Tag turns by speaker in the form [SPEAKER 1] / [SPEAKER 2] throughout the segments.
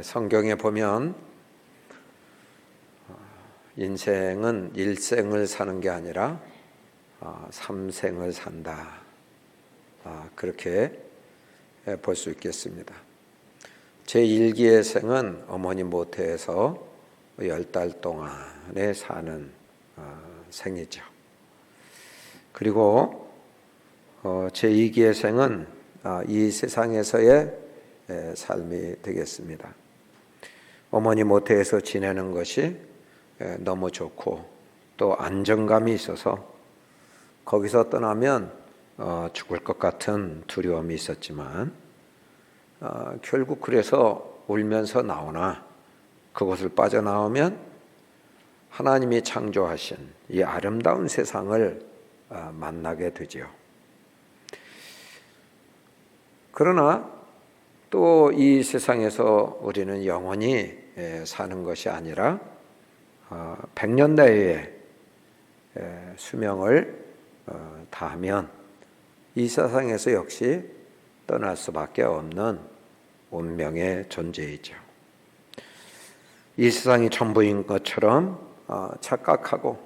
[SPEAKER 1] 성경에 보면 인생은 일생을 사는 게 아니라 삼생을 산다. 그렇게 볼 수 있겠습니다. 제1기의 생은 어머니 모태에서 10달 동안에 사는 생이죠. 그리고 제2기의 생은 이 세상에서의 삶이 되겠습니다. 어머니 모태에서 지내는 것이 너무 좋고 또 안정감이 있어서 거기서 떠나면 죽을 것 같은 두려움이 있었지만 결국 그래서 울면서 나오나 그곳을 빠져나오면 하나님이 창조하신 이 아름다운 세상을 만나게 되죠. 그러나 또 이 세상에서 우리는 영원히 사는 것이 아니라 100년 내에 수명을 다하면 이 세상에서 역시 떠날 수밖에 없는 운명의 존재이죠. 이 세상이 전부인 것처럼 착각하고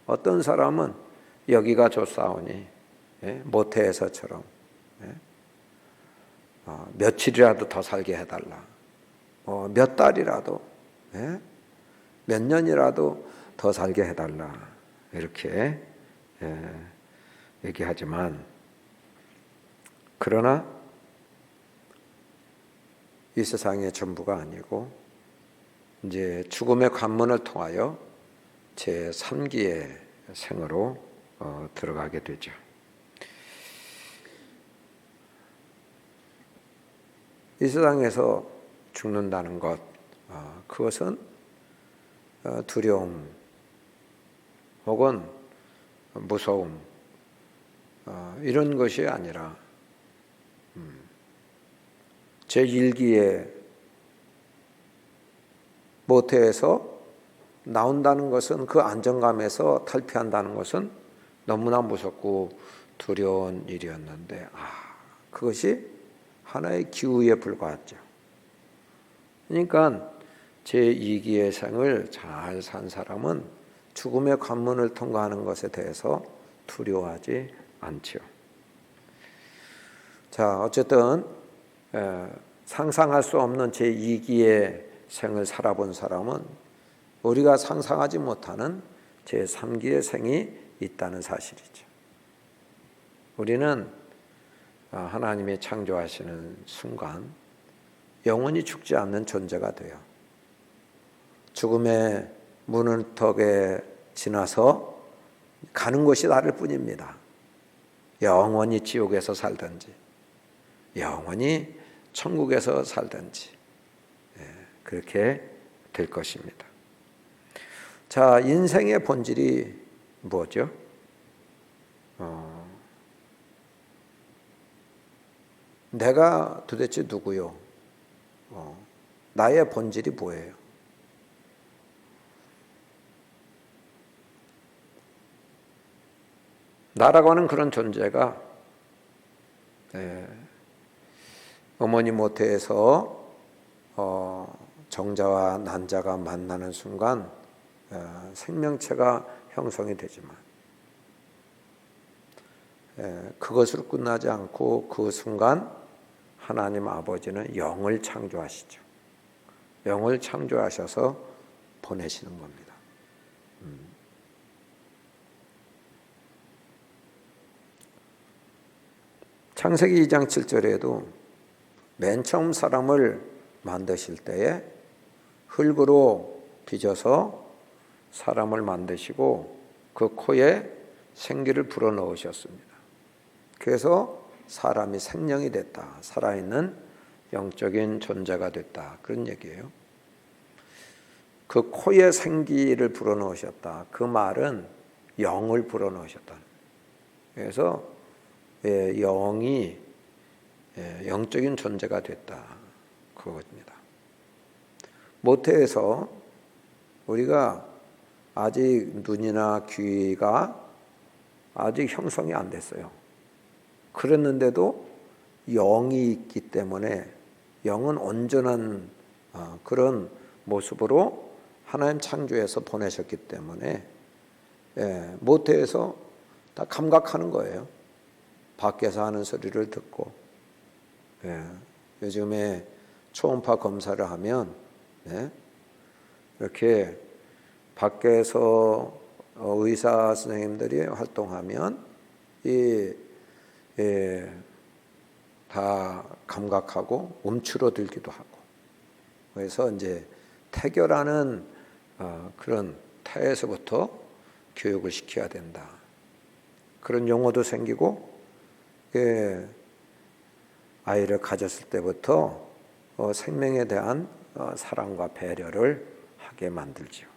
[SPEAKER 1] 어떤 사람은 여기가 좋사오니 모태에서처럼 며칠이라도 더 살게 해달라. 몇 달이라도 몇 년이라도 더 살게 해달라. 이렇게 얘기하지만 그러나 이 세상의 전부가 아니고 이제 죽음의 관문을 통하여 제3기의 생으로 들어가게 되죠. 이 세상에서 죽는다는 것, 그것은 두려움 혹은 무서움 이런 것이 아니라 제1기의 모태에서 나온다는 것은 그 안정감에서 탈피한다는 것은 너무나 무섭고 두려운 일이었는데 그것이 하나의 기우에 불과했죠. 그러니까 제2기의 생을 잘 산 사람은 죽음의 관문을 통과하는 것에 대해서 두려워하지 않죠. 자, 어쨌든 상상할 수 없는 제2기의 생을 살아본 사람은 우리가 상상하지 못하는 제3기의 생이 있다는 사실이죠. 우리는 하나님이 창조하시는 순간 영원히 죽지 않는 존재가 돼요. 죽음의 문턱에 지나서 가는 것이 다를 뿐입니다. 영원히 지옥에서 살든지 영원히 천국에서 살든지 그렇게 될 것입니다. 자, 인생의 본질이 뭐죠? 내가 도대체 누구요? 나의 본질이 뭐예요? 나라고 하는 그런 존재가 어머니 모태에서 정자와 난자가 만나는 순간 생명체가 형성이 되지만 그것으로 끝나지 않고 그 순간 하나님 아버지는 영을 창조하시죠. 영을 창조하셔서 보내시는 겁니다. 창세기 2장 7절에도 맨 처음 사람을 만드실 때에 흙으로 빚어서 사람을 만드시고 그 코에 생기를 불어넣으셨습니다. 그래서 사람이 생명이 됐다. 살아있는 영적인 존재가 됐다. 그런 얘기예요. 그 코에 생기를 불어넣으셨다. 그 말은 영을 불어넣으셨다. 그래서 영이 영적인 존재가 됐다. 그것입니다. 모태에서 우리가 아직 눈이나 귀가 아직 형성이 안 됐어요. 그랬는데도 영이 있기 때문에 영은 온전한 그런 모습으로 하나님 창조해서 보내셨기 때문에 모태에서 다 감각하는 거예요. 밖에서 하는 소리를 듣고 요즘에 초음파 검사를 하면 이렇게 밖에서 의사 선생님들이 활동하면 다 감각하고 움츠러들기도 하고 그래서 이제 태교라는 그런 태에서부터 교육을 시켜야 된다. 그런 용어도 생기고 아이를 가졌을 때부터 생명에 대한 사랑과 배려를 하게 만들죠.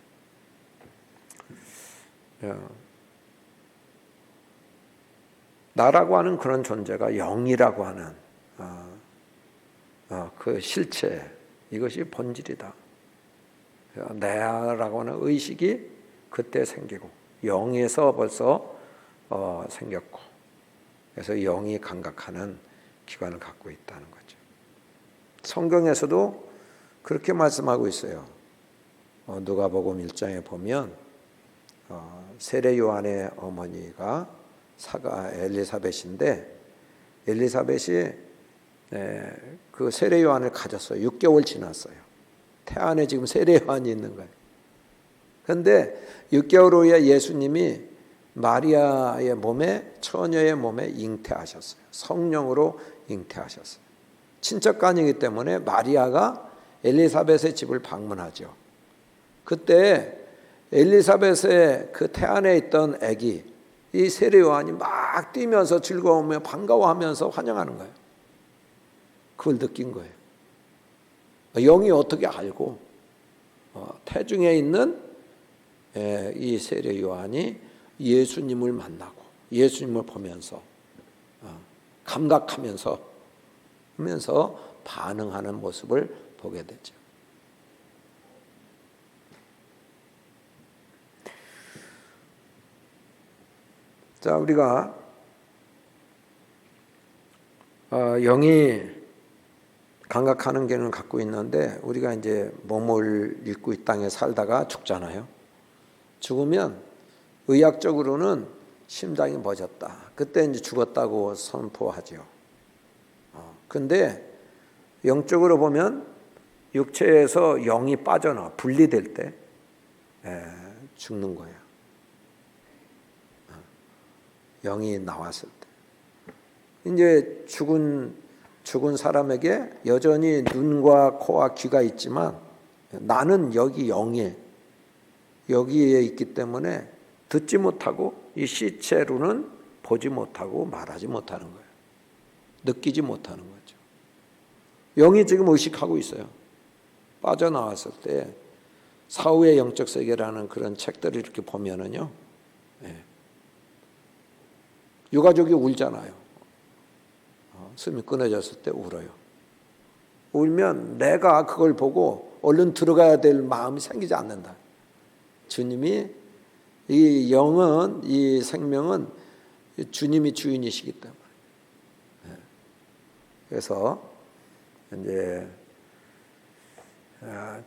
[SPEAKER 1] 나라고 하는 그런 존재가 영이라고 하는 그 실체, 이것이 본질이다. 내라고 하는 의식이 그때 생기고 영에서 벌써 생겼고 그래서 영이 감각하는 기관을 갖고 있다는 거죠. 성경에서도 그렇게 말씀하고 있어요. 누가복음 1장에 보면 세례 요한의 어머니가 사가 엘리사벳인데 엘리사벳이 그 세례 요한을 가졌어요. 6개월 지났어요. 태 안에 지금 세례 요한이 있는 거예요. 그런데 6개월 후에 예수님이 마리아의 몸에 처녀의 몸에 잉태하셨어요. 성령으로 잉태하셨어요. 친척간이기 때문에 마리아가 엘리사벳의 집을 방문하죠. 그때 엘리사벳의 그 태 안에 있던 아기 이 세례 요한이 막 뛰면서 즐거우며 반가워하면서 환영하는 거예요. 그걸 느낀 거예요. 영이 어떻게 알고 태중에 있는 이 세례 요한이 예수님을 만나고 예수님을 보면서 감각하면서 반응하는 모습을 보게 되죠. 자, 우리가 영이 감각하는 개는 갖고 있는데 우리가 이제 몸을 잃고 이 땅에 살다가 죽잖아요. 죽으면 의학적으로는 심장이 멎었다. 그때 이제 죽었다고 선포하죠. 근데 영적으로 보면 육체에서 영이 빠져나와 분리될 때 죽는 거예요. 영이 나왔을 때. 이제 죽은 사람에게 여전히 눈과 코와 귀가 있지만 나는 여기에 있기 때문에 듣지 못하고 이 시체로는 보지 못하고 말하지 못하는 거예요. 느끼지 못하는 거죠. 영이 지금 의식하고 있어요. 빠져나왔을 때 사후의 영적 세계라는 그런 책들을 이렇게 보면은요. 유가족이 울잖아요. 숨이 끊어졌을 때 울어요. 울면 내가 그걸 보고 얼른 들어가야 될 마음이 생기지 않는다. 주님이 이 영은 이 생명은 주님이 주인이시기 때문에. 그래서 이제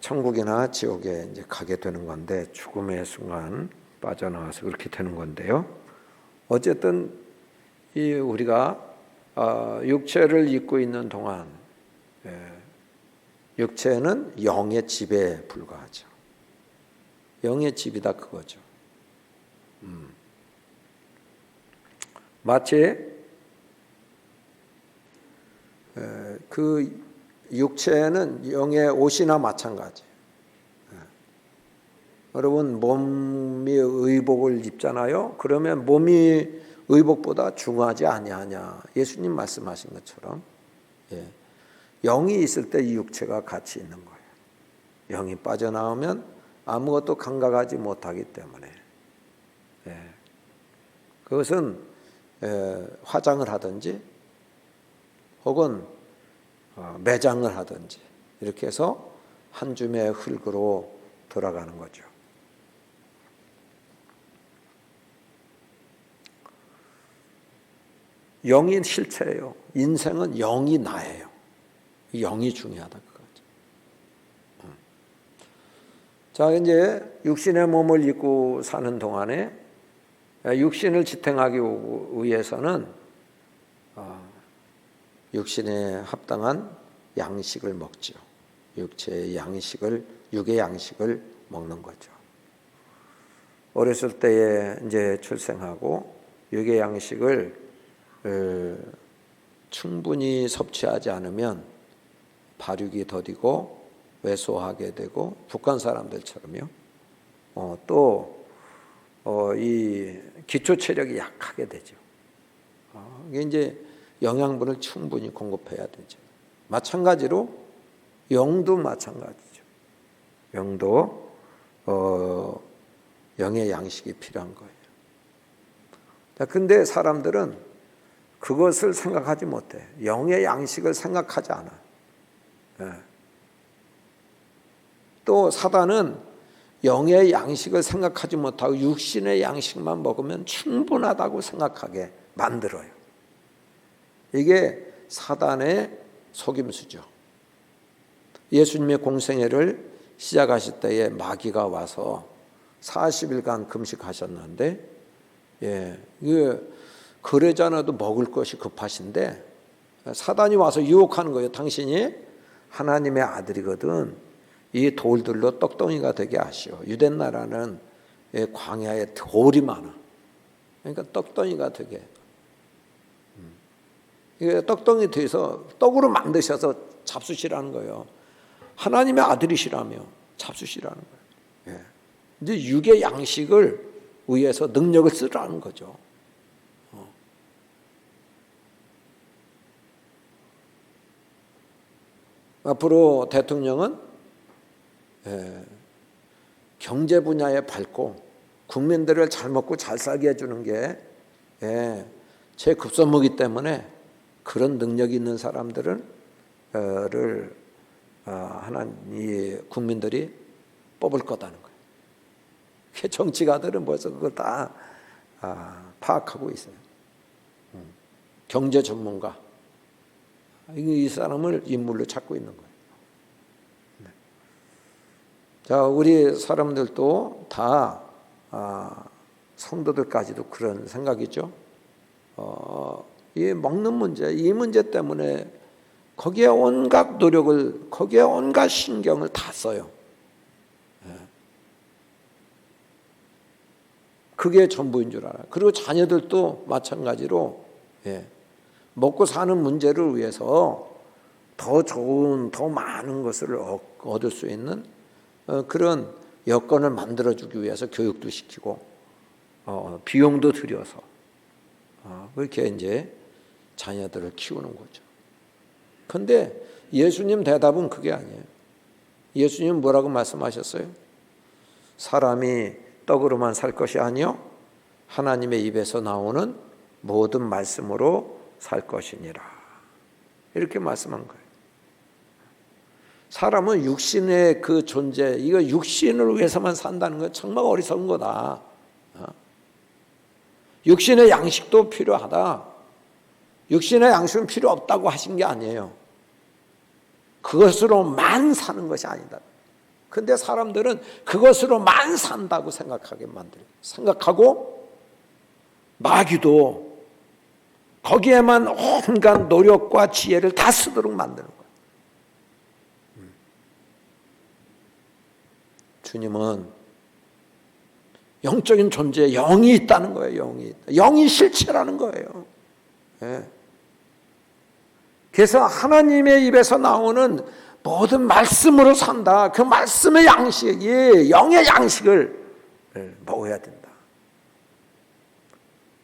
[SPEAKER 1] 천국이나 지옥에 이제 가게 되는 건데 죽음의 순간 빠져나와서 그렇게 되는 건데요. 어쨌든 이 우리가 육체를 입고 있는 동안 육체는 영의 집에 불과하죠. 영의 집이다 그거죠. 마치 그 육체는 영의 옷이나 마찬가지. 여러분 몸이 의복을 입잖아요. 그러면 몸이 의복보다 중요하지 아니하냐. 예수님 말씀하신 것처럼 영이 있을 때 이 육체가 같이 있는 거예요. 영이 빠져나오면 아무것도 감각하지 못하기 때문에 그것은 화장을 하든지 혹은 매장을 하든지 이렇게 해서 한 줌의 흙으로 돌아가는 거죠. 영이 실체예요. 인생은 영이 나예요. 영이 중요하다 그거죠. 자, 이제 육신의 몸을 입고 사는 동안에 육신을 지탱하기 위해서는 육신에 합당한 양식을 먹죠. 육의 양식을 먹는 거죠. 어렸을 때에 이제 출생하고 육의 양식을 충분히 섭취하지 않으면 발육이 더디고 왜소하게 되고 북한 사람들처럼요. 또 이 기초 체력이 약하게 되죠. 이게 이제 영양분을 충분히 공급해야 되죠. 마찬가지로 영도 마찬가지죠. 영도 영의 양식이 필요한 거예요. 근데 사람들은 그것을 생각하지 못해. 영의 양식을 생각하지 않아. 또 사단은 영의 양식을 생각하지 못하고 육신의 양식만 먹으면 충분하다고 생각하게 만들어요. 이게 사단의 속임수죠. 예수님의 공생애를 시작하실 때에 마귀가 와서 40일간 금식하셨는데, 그러잖아도 먹을 것이 급하신데 사단이 와서 유혹하는 거예요. 당신이 하나님의 아들이거든. 이 돌들로 떡덩이가 되게 하시오. 유대 나라는 광야에 돌이 많아. 그러니까 떡덩이가 되게. 이게 떡덩이 돼서 떡으로 만드셔서 잡수시라는 거예요. 하나님의 아들이시라며 잡수시라는 거예요. 이제 육의 양식을 위해서 능력을 쓰라는 거죠. 앞으로 대통령은 경제 분야에 밝고 국민들을 잘 먹고 잘 살게 해주는 게 제 급선무기 때문에 그런 능력이 있는 사람들을 국민들이 뽑을 거다는 거예요. 정치가들은 벌써 그걸 다 파악하고 있어요. 경제 전문가, 이 사람을 인물로 찾고 있는 거예요. 자, 우리 사람들도 다 성도들까지도 그런 생각이죠. 이 먹는 문제, 이 문제 때문에 거기에 온갖 노력을, 거기에 온갖 신경을 다 써요. 그게 전부인 줄 알아요. 그리고 자녀들도 마찬가지로 먹고 사는 문제를 위해서 더 좋은, 더 많은 것을 얻을 수 있는 그런 여건을 만들어주기 위해서 교육도 시키고 비용도 들여서 그렇게 이제 자녀들을 키우는 거죠. 그런데 예수님 대답은 그게 아니에요. 예수님 뭐라고 말씀하셨어요? 사람이 떡으로만 살 것이 아니요 하나님의 입에서 나오는 모든 말씀으로 살 것이니라. 이렇게 말씀한 거예요. 사람은 육신의 그 존재, 이거 육신을 위해서만 산다는 건 정말 어리석은 거다. 육신의 양식도 필요하다. 육신의 양식은 필요 없다고 하신 게 아니에요. 그것으로만 사는 것이 아니다. 근데 사람들은 그것으로만 산다고 생각하게 만들어요. 생각하고 마귀도 거기에만 온갖 노력과 지혜를 다 쓰도록 만드는 거예요. 주님은 영적인 존재에 영이 있다는 거예요. 영이 있다. 영이 실체라는 거예요. 그래서 하나님의 입에서 나오는 모든 말씀으로 산다. 그 말씀의 양식이 영의 양식을 먹어야 된다.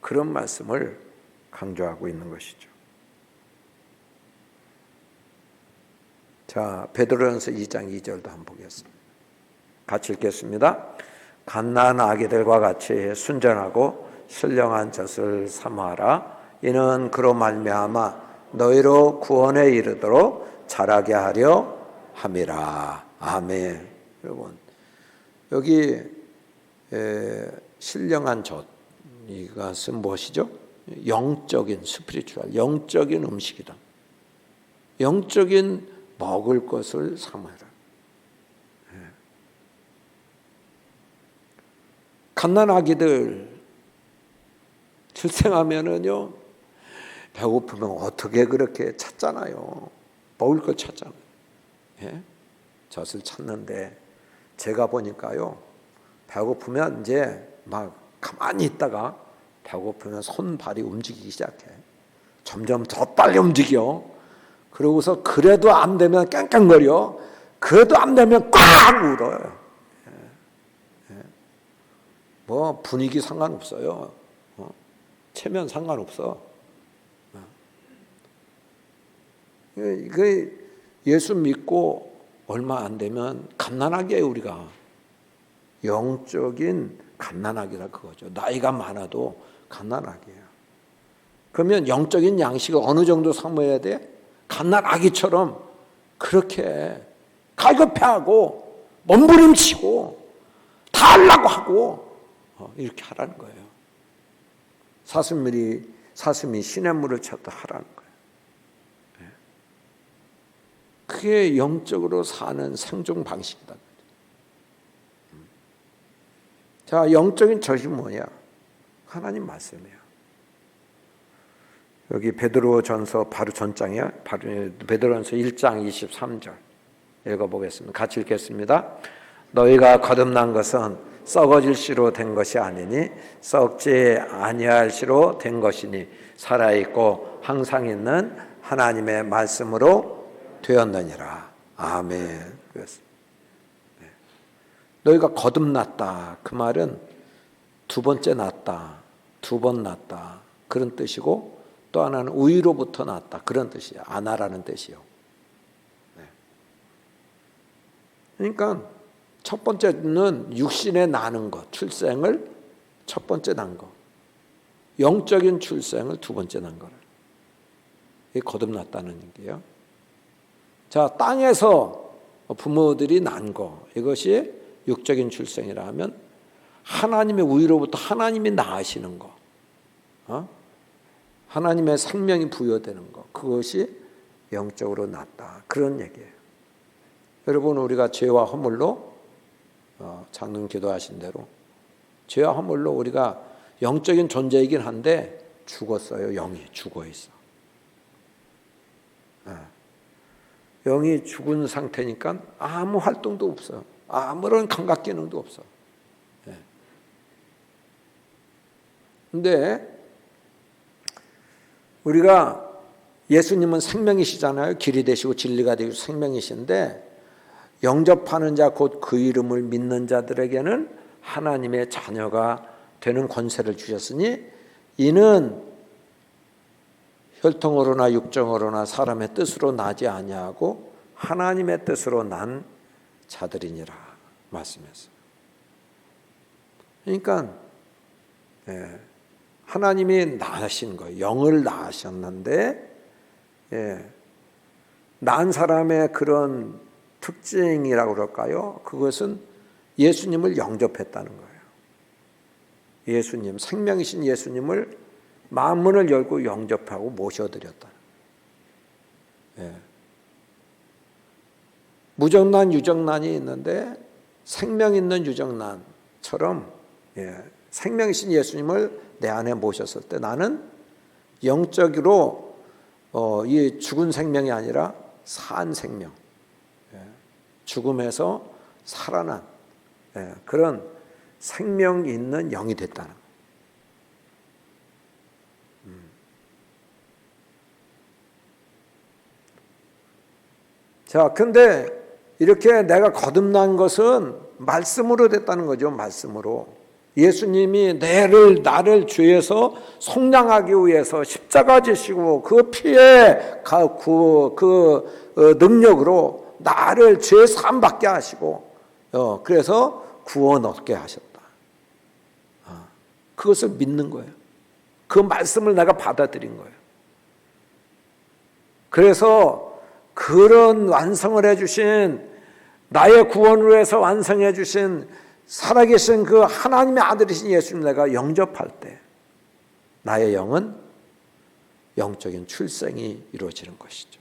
[SPEAKER 1] 그런 말씀을 강조하고 있는 것이죠. 자, 베드로전서 2장 2절도 한번 보겠습니다. 같이 읽겠습니다. 갓난 아기들과 같이 순전하고 신령한 젖을 삼아라. 이는 그로 말미암아 너희로 구원에 이르도록 자라게 하려 함이라. 아멘. 여러분, 여기 신령한 젖, 이것은 무엇이죠? 영적인 스피리추얼, 영적인 음식이다. 영적인 먹을 것을 삼아라. 갓난아기들 출생하면은요, 배고프면 어떻게 그렇게 찾잖아요. 먹을 거 찾잖아요. 예? 젖을 찾는데 제가 보니까요, 배고프면 이제 막 가만히 있다가 배고프면 손발이 움직이기 시작해. 점점 더 빨리 움직여. 그러고서 그래도 안 되면 깽깽거려. 그래도 안 되면 꽉 울어요. 예. 뭐 분위기 상관없어요. 체면 상관없어. 예수 믿고 얼마 안 되면 갓난아기예요. 우리가 영적인 갓난아기라 그거죠. 나이가 많아도 갓난아기예요. 그러면 영적인 양식을 어느 정도 사모해야 돼? 갓난아기처럼 그렇게 갈급해하고 몸부림치고 다 하려고 하고 이렇게 하라는 거예요. 사슴이 시냇물을 찾다 하라는 거예요. 그게 영적으로 사는 생존 방식이다. 자, 영적인 젖이 뭐냐? 하나님 말씀이에요. 여기 베드로전서 바로 전장이야. 베드로전서 1장 23절 읽어보겠습니다. 같이 읽겠습니다. 너희가 거듭난 것은 썩어질 씨로 된 것이 아니니 썩지 아니할 씨로 된 것이니 살아있고 항상 있는 하나님의 말씀으로 되었느니라. 아멘. 너희가 거듭났다. 그 말은 두 번째 났다. 두 번 났다. 그런 뜻이고 또 하나는 우위로부터 났다. 그런 뜻이야. 아나라는 뜻이요. 그러니까 첫 번째는 육신에 나는 것, 출생을 첫 번째 난 것. 영적인 출생을 두 번째 난 거를. 이게 거듭났다는 얘기예요. 자, 땅에서 부모들이 난 거, 이것이 육적인 출생이라 하면 하나님의 우위로부터 하나님이 낳으시는 거, 하나님의 생명이 부여되는 거, 그것이 영적으로 낳다. 그런 얘기예요. 여러분, 우리가 죄와 허물로 장로님 기도하신 대로 죄와 허물로 우리가 영적인 존재이긴 한데 죽었어요. 영이 죽어 있어. 영이 죽은 상태니까 아무 활동도 없어. 아무런 감각 기능도 없어. 근데 우리가 예수님은 생명이시잖아요. 길이 되시고 진리가 되시고 생명이신데 영접하는 자 곧 그 이름을 믿는 자들에게는 하나님의 자녀가 되는 권세를 주셨으니 이는 혈통으로나 육정으로나 사람의 뜻으로 나지 아니하고 하나님의 뜻으로 난 자들이니라 말씀했어요. 그러니까 하나님이 낳으신 거예요. 영을 낳으셨는데 낳은 사람의 그런 특징이라고 그럴까요? 그것은 예수님을 영접했다는 거예요. 예수님, 생명이신 예수님을 마음문을 열고 영접하고 모셔드렸다. 무정난, 유정난이 있는데 생명 있는 유정난처럼 생명이신 예수님을 내 안에 모셨을 때 나는 영적으로 이 죽은 생명이 아니라 산 생명, 죽음에서 살아난 그런 생명 있는 영이 됐다는 거예요. 자, 근데 이렇게 내가 거듭난 것은 말씀으로 됐다는 거죠. 말씀으로. 예수님이 나를 죄에서 속량하기 위해서 십자가 지시고 그 피의 그 능력으로 나를 죄 사함 받게 하시고 그래서 구원 얻게 하셨다. 그것을 믿는 거예요. 그 말씀을 내가 받아들인 거예요. 그래서 그런 완성을 해주신 나의 구원을 위해서 완성해 주신 살아계신 그 하나님의 아들이신 예수님 내가 영접할 때 나의 영은 영적인 출생이 이루어지는 것이죠.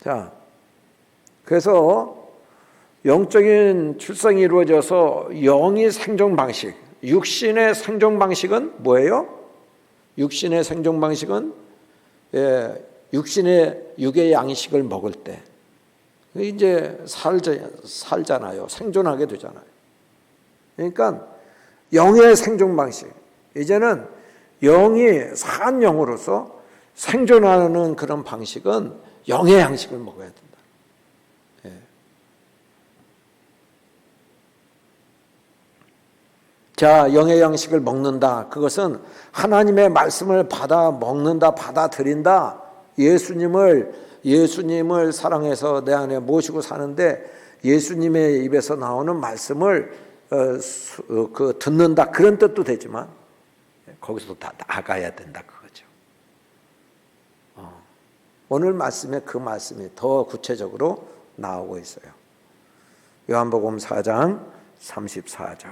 [SPEAKER 1] 자, 그래서 영적인 출생이 이루어져서 영이 생존 방식, 육신의 생존 방식은 뭐예요? 육신의 생존 방식은 육의 양식을 먹을 때 이제 살잖아요. 생존하게 되잖아요. 그러니까 영의 생존 방식, 이제는 영이 산 영으로서 생존하는 그런 방식은 영의 양식을 먹어야 된다. 예. 자, 영의 양식을 먹는다. 그것은 하나님의 말씀을 받아 먹는다, 받아들인다. 예수님을 사랑해서 내 안에 모시고 사는데 예수님의 입에서 나오는 말씀을 듣는다. 그런 뜻도 되지만 거기서 다 나가야 된다 그거죠. 오늘 말씀에 그 말씀이 더 구체적으로 나오고 있어요. 요한복음 4장 34절.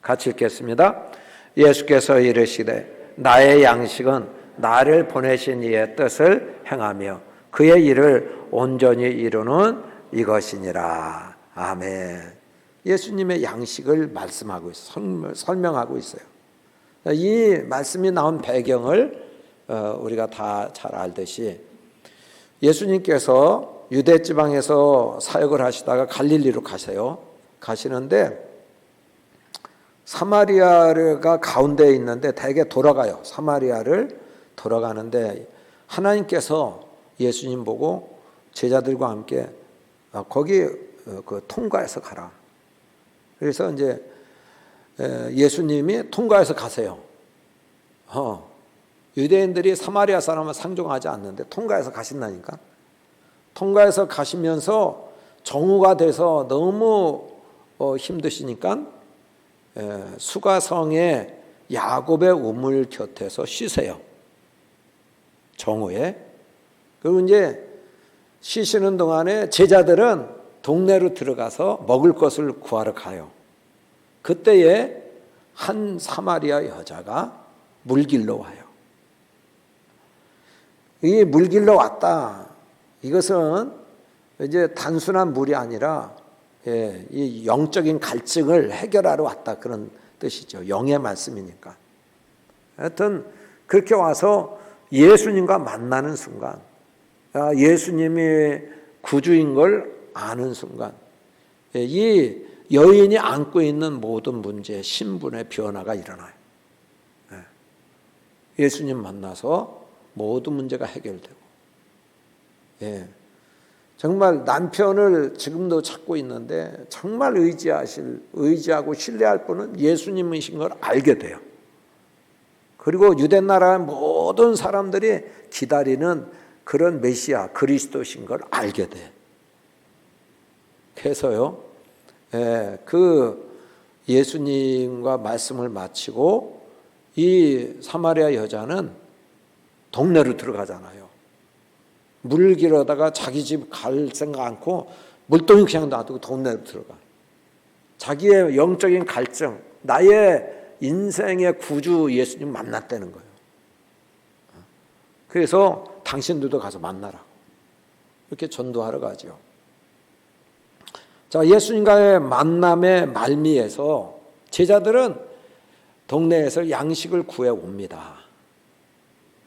[SPEAKER 1] 같이 읽겠습니다. 예수께서 이르시되 나의 양식은 나를 보내신 이의 뜻을 행하며 그의 일을 온전히 이루는 이것이니라. 아멘. 예수님의 양식을 말씀하고 있어요. 설명하고 있어요. 이 말씀이 나온 배경을 우리가 다 잘 알듯이 예수님께서 유대 지방에서 사역을 하시다가 갈릴리로 가시는데 사마리아가 가운데에 있는데 대개 돌아가요. 사마리아를 돌아가는데 하나님께서 예수님 보고 제자들과 함께 거기 통과해서 가라. 그래서 이제 예수님이 통과해서 가세요. 유대인들이 사마리아 사람을 상종하지 않는데 통과해서 가신다니까. 통과해서 가시면서 정오가 돼서 너무 힘드시니까 수가성에 야곱의 우물 곁에서 쉬세요. 정오에. 그리고 이제 쉬시는 동안에 제자들은 동네로 들어가서 먹을 것을 구하러 가요. 그때에 한 사마리아 여자가 물길로 와요. 이 물길로 왔다. 이것은 이제 단순한 물이 아니라 이 영적인 갈증을 해결하러 왔다 그런 뜻이죠. 영의 말씀이니까. 하여튼 그렇게 와서 예수님과 만나는 순간, 예수님이 구주인 걸 아는 순간, 이 여인이 안고 있는 모든 문제, 신분의 변화가 일어나요. 예수님 만나서 모든 문제가 해결되고, 정말 남편을 지금도 찾고 있는데 정말 의지하고 신뢰할 분은 예수님이신 걸 알게 돼요. 그리고 유대 나라의 모든 사람들이 기다리는 그런 메시아 그리스도신 걸 알게 돼. 그래서요, 그 예수님과 말씀을 마치고 이 사마리아 여자는 동네로 들어가잖아요. 물 길어다가 자기 집 갈 생각 않고 물동이 그냥 놔두고 동네로 들어가. 자기의 영적인 갈증, 나의 인생의 구주 예수님 만났다는 거예요. 그래서 당신들도 가서 만나라고 이렇게 전도하러 가죠. 자, 예수님과의 만남의 말미에서 제자들은 동네에서 양식을 구해 옵니다.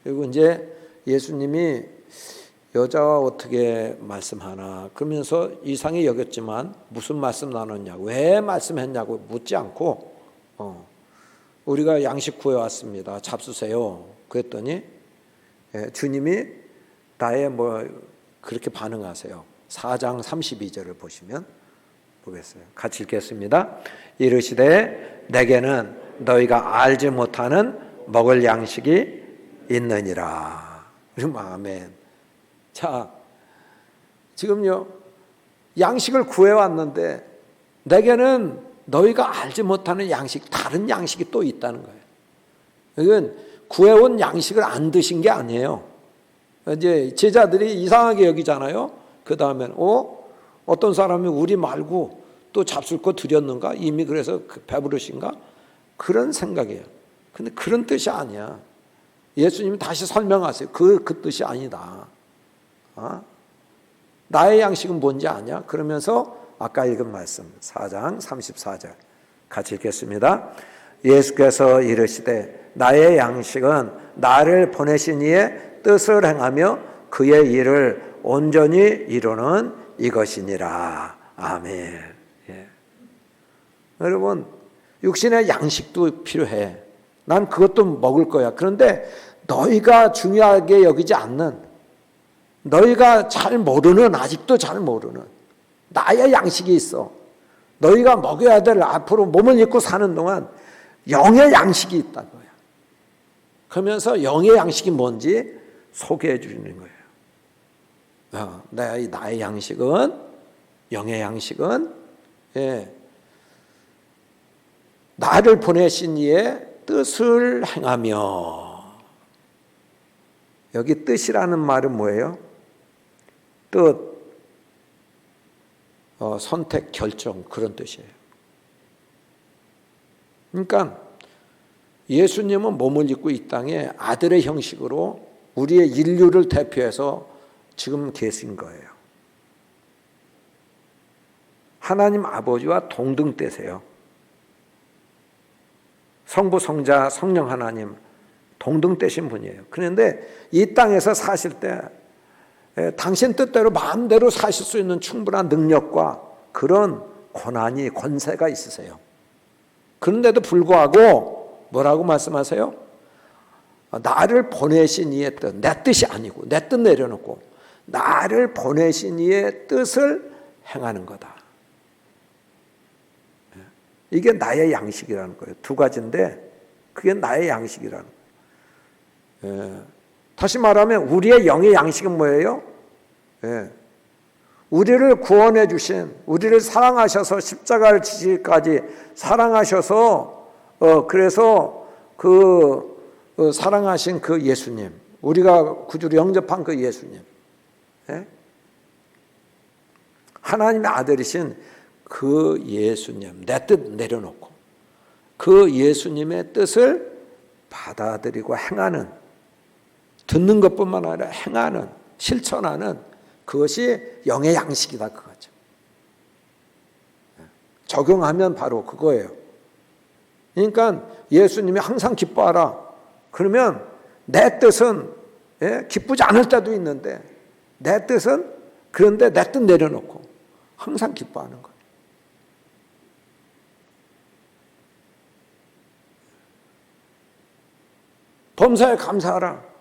[SPEAKER 1] 그리고 이제 예수님이 여자와 어떻게 말씀하나 그러면서 이상히 여겼지만 무슨 말씀 나눴냐고, 왜 말씀했냐고 묻지 않고 우리가 양식 구해왔습니다. 잡수세요. 그랬더니 주님이 나의 그렇게 반응하세요. 4장 32절을 보시면 보겠어요. 같이 읽겠습니다. 이르시되 내게는 너희가 알지 못하는 먹을 양식이 있느니라. 아멘. 자, 지금요 양식을 구해왔는데 내게는 너희가 알지 못하는 양식, 다른 양식이 또 있다는 거예요. 이건 구해온 양식을 안 드신 게 아니에요. 이제 제자들이 이상하게 여기잖아요. 그 다음엔 어떤 사람이 우리 말고 또 잡술 거 드렸는가? 이미 그래서 배부르신가? 그런 생각이에요. 근데 그런 뜻이 아니야. 예수님이 다시 설명하세요. 그 뜻이 아니다. 나의 양식은 뭔지 아냐? 그러면서 아까 읽은 말씀 4장 34절 같이 읽겠습니다. 예수께서 이르시되 나의 양식은 나를 보내신 이의 뜻을 행하며 그의 일을 온전히 이루는 이것이니라. 아멘. 예. 여러분, 육신의 양식도 필요해. 난 그것도 먹을 거야. 그런데 너희가 중요하게 여기지 않는, 너희가 잘 모르는, 아직도 잘 모르는 나의 양식이 있어. 너희가 먹여야 될, 앞으로 몸을 입고 사는 동안 영의 양식이 있다는 거야. 그러면서 영의 양식이 뭔지 소개해 주시는 거예요. 나의 양식은, 영의 양식은, 나를 보내신 이의 뜻을 행하며. 여기 뜻이라는 말은 뭐예요? 뜻, 선택, 결정, 그런 뜻이에요. 그러니까 예수님은 몸을 입고 이 땅에 아들의 형식으로 우리의 인류를 대표해서 지금 계신 거예요. 하나님 아버지와 동등대세요. 성부, 성자, 성령 하나님 동등되신 분이에요. 그런데 이 땅에서 사실 때 당신 뜻대로 마음대로 사실 수 있는 충분한 능력과 그런 권한이, 권세가 있으세요. 그런데도 불구하고 뭐라고 말씀하세요? 나를 보내신 이의 뜻, 내 뜻이 아니고 내 뜻 내려놓고 나를 보내신 이의 뜻을 행하는 거다. 이게 나의 양식이라는 거예요. 두 가지인데 그게 나의 양식이라는 거예요. 다시 말하면 우리의 영의 양식은 뭐예요? 우리를 구원해 주신, 우리를 사랑하셔서 십자가를 지시기까지 사랑하셔서 그래서 사랑하신 그 예수님, 우리가 구주로 영접한 그 예수님, 하나님의 아들이신 그 예수님, 내 뜻 내려놓고 그 예수님의 뜻을 받아들이고 행하는, 듣는 것뿐만 아니라 행하는, 실천하는 그것이 영의 양식이다, 그거죠. 적용하면 바로 그거예요. 그러니까 예수님이 항상 기뻐하라. 그러면 내 뜻은 기쁘지 않을 때도 있는데 내 뜻은, 그런데 내 뜻 내려놓고 항상 기뻐하는 거예요. 범사에 감사하라.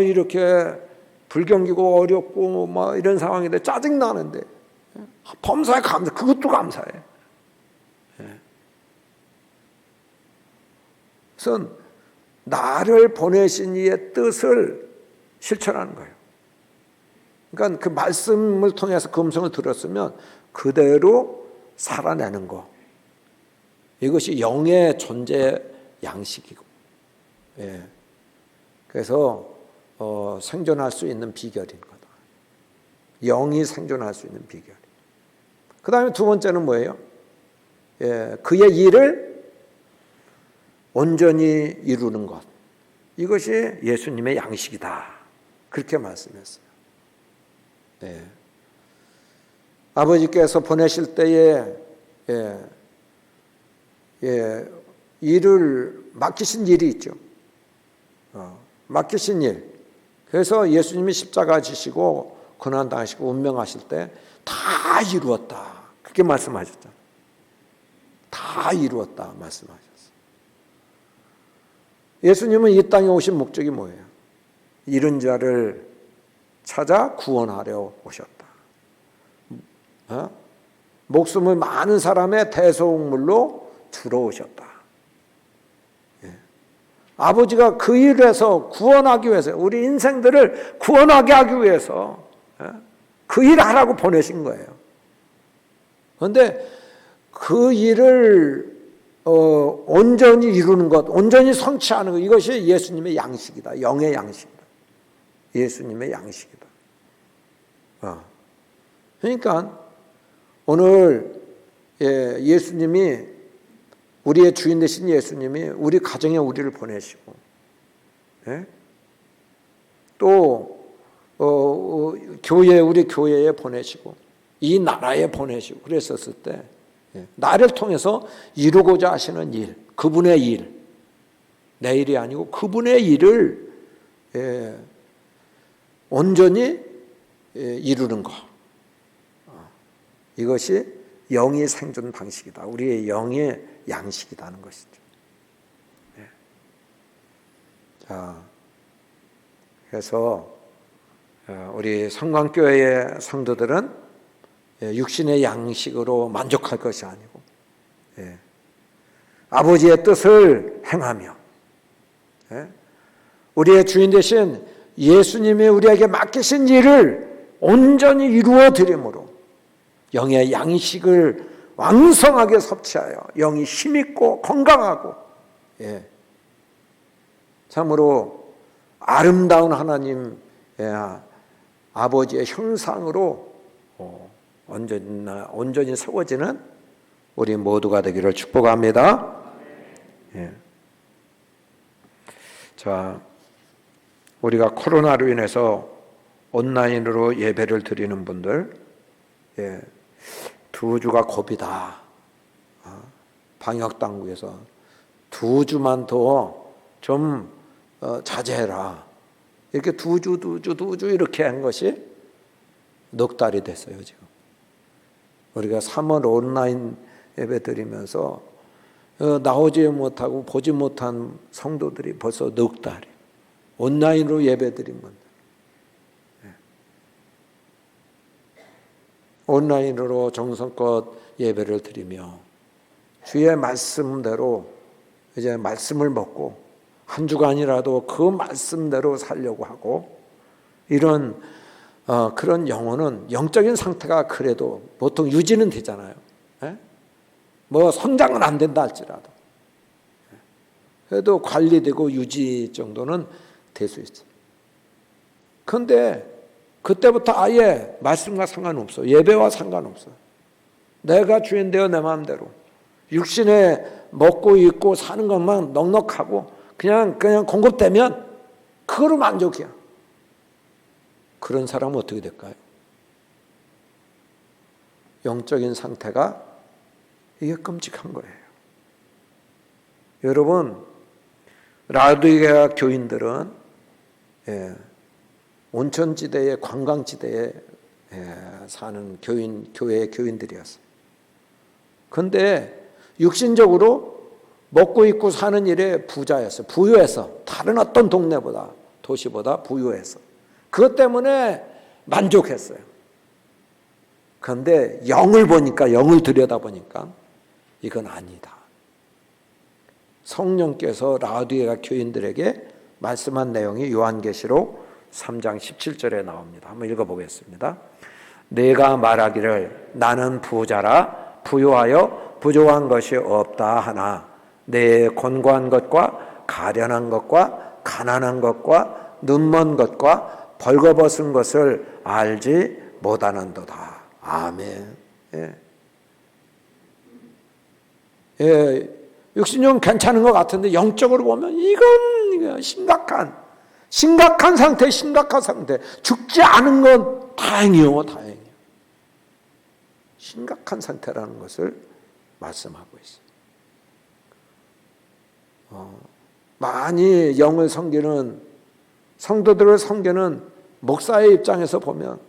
[SPEAKER 1] 이렇게 불경기고 어렵고 막 이런 상황인데 짜증나는데 범사에 감사, 그것도 감사해. 그래서 나를 보내신 이의 뜻을 실천하는 거예요. 그러니까 그 말씀을 통해서 그 음성을 들었으면 그대로 살아내는 거. 이것이 영의 존재 양식이고, 그래서 생존할 수 있는 비결인 거다. 영이 생존할 수 있는 비결. 그 다음에 두 번째는 뭐예요? 그의 일을 온전히 이루는 것. 이것이 예수님의 양식이다. 그렇게 말씀했어요. 아버지께서 보내실 때에 일을 맡기신 일이 있죠. 맡기신 일. 그래서 예수님이 십자가 지시고 고난 당하시고 운명하실 때 다 이루었다. 그렇게 말씀하셨잖아요. 다 이루었다 말씀하셨어요. 예수님은 이 땅에 오신 목적이 뭐예요? 잃은 자를 찾아 구원하려 오셨다. 목숨을 많은 사람의 대속물로 들어오셨다. 아버지가 그 일에서 구원하기 위해서, 우리 인생들을 구원하게 하기 위해서 그 일을 하라고 보내신 거예요. 그런데 그 일을 온전히 이루는 것, 온전히 성취하는 것, 이것이 예수님의 양식이다. 영의 양식이다. 예수님의 양식이다. 그러니까 오늘 예수님이, 우리의 주인 되신 예수님이 우리 가정에 우리를 보내시고, 또 우리 교회에 보내시고 이 나라에 보내시고 그랬었을 때 나를 통해서 이루고자 하시는 일, 그분의 일, 내 일이 아니고 그분의 일을 온전히 이루는 것. 이것이 영의 생존 방식이다. 우리의 영의 양식이라는 것이죠. 자, 그래서 우리 성광교회의 성도들은 육신의 양식으로 만족할 것이 아니고 아버지의 뜻을 행하며 우리의 주인 되신 예수님이 우리에게 맡기신 일을 온전히 이루어 드림으로 영의 양식을 왕성하게 섭취하여 영이 힘있고 건강하고 참으로 아름다운 하나님 아버지의 형상으로 온전히 세워지는 우리 모두가 되기를 축복합니다. 자, 우리가 코로나로 인해서 온라인으로 예배를 드리는 분들, 2주가 고비다. 방역 당국에서 2주만 더 좀 자제해라. 이렇게 2주 이렇게 한 것이 넉 달이 됐어요, 지금. 우리가 3월 온라인 예배 드리면서 나오지 못하고 보지 못한 성도들이 벌써 넉 달이 온라인으로 예배 드린 분들. 온라인으로 정성껏 예배를 드리며 주의 말씀대로 이제 말씀을 먹고 한 주간이라도 그 말씀대로 살려고 하고 이런 그런 영혼은 영적인 상태가 그래도 보통 유지는 되잖아요. 뭐 성장은 안 된다 할지라도 그래도 관리되고 유지 정도는 될 수 있어요. 그런데 그때부터 아예 말씀과 상관없어. 예배와 상관없어. 내가 주인 되어 내 마음대로 육신에 먹고 입고 사는 것만 넉넉하고 그냥 공급되면 그거로 만족이야. 그런 사람은 어떻게 될까요? 영적인 상태가 이게 끔찍한 거예요. 여러분, 라우디게아 교인들은 온천지대에 관광지대에 사는 교회의 교인들이었어요. 그런데 육신적으로 먹고 입고 사는 일에 부자였어요. 부유해서 다른 어떤 동네보다 도시보다 부유해서 그것 때문에 만족했어요. 그런데 영을 들여다보니까 이건 아니다. 성령께서 라우디게아 교인들에게 말씀한 내용이 요한계시록 3장 17절에 나옵니다. 한번 읽어보겠습니다. 내가 말하기를 나는 부자라 부유하여 부족한 것이 없다 하나 내 곤고한 것과 가련한 것과 가난한 것과 눈먼 것과 벌거벗은 것을 알지 못하는도다. 아멘. 육신용 괜찮은 것 같은데 영적으로 보면 이건 심각한 상태. 죽지 않은 건 다행이요. 심각한 상태라는 것을 말씀하고 있어요. 많이 영을 섬기는 성도들을 섬기는 목사의 입장에서 보면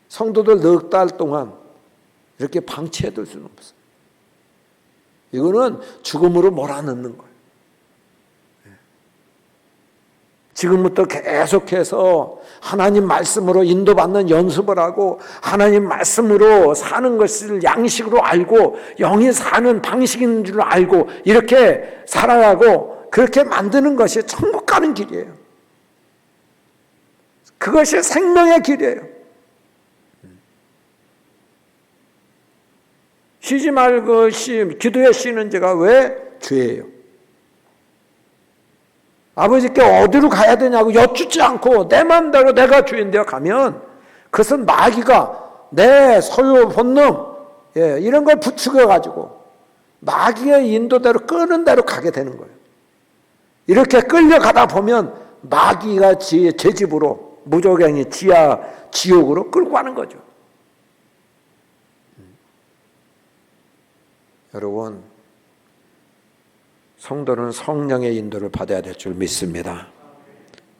[SPEAKER 1] 성도들 넉 달 동안 이렇게 방치해둘 수는 없어요. 이거는 죽음으로 몰아넣는 거예요. 지금부터 계속해서 하나님 말씀으로 인도받는 연습을 하고 하나님 말씀으로 사는 것을 양식으로 알고 영이 사는 방식인 줄 알고 이렇게 살아가고 그렇게 만드는 것이 천국 가는 길이에요. 그것이 생명의 길이에요. 쉬지 말고 기도에 쉬는 자가 왜 죄예요? 아버지께 어디로 가야 되냐고 여쭙지 않고 내 마음대로 내가 주인 되어 가면 그것은 마귀가 내 소유 본능 이런 걸 부추겨가지고 마귀의 인도대로 끄는 대로 가게 되는 거예요. 이렇게 끌려가다 보면 마귀가 제 집으로, 무적행이 지하 지옥으로 끌고 가는 거죠. 여러분, 성도는 성령의 인도를 받아야 될 줄 믿습니다.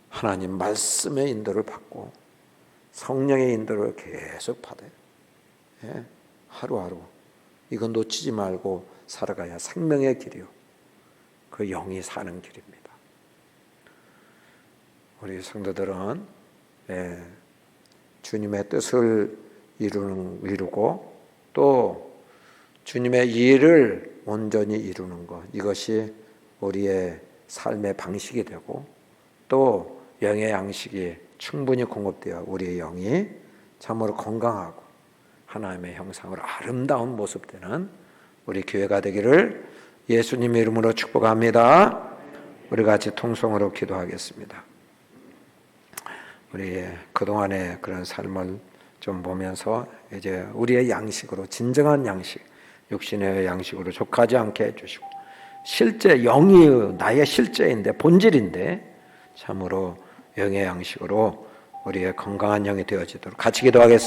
[SPEAKER 1] 하나님 말씀의 인도를 받고 성령의 인도를 계속 받아요. 예? 하루하루 이건 놓치지 말고 살아가야 생명의 길이요, 그 영이 사는 길입니다. 우리 성도들은 주님의 뜻을 이루고 또 주님의 일을 온전히 이루는 것, 이것이 우리의 삶의 방식이 되고 또 영의 양식이 충분히 공급되어 우리의 영이 참으로 건강하고 하나님의 형상으로 아름다운 모습 되는 우리 교회가 되기를 예수님의 이름으로 축복합니다. 우리 같이 통성으로 기도하겠습니다. 우리 그동안의 그런 삶을 좀 보면서 이제 우리의 양식으로, 진정한 양식, 육신의 양식으로 족하지 않게 해주시고, 실제 영이 나의 실제인데, 본질인데 참으로 영의 양식으로 우리의 건강한 영이 되어지도록 같이 기도하겠습니다.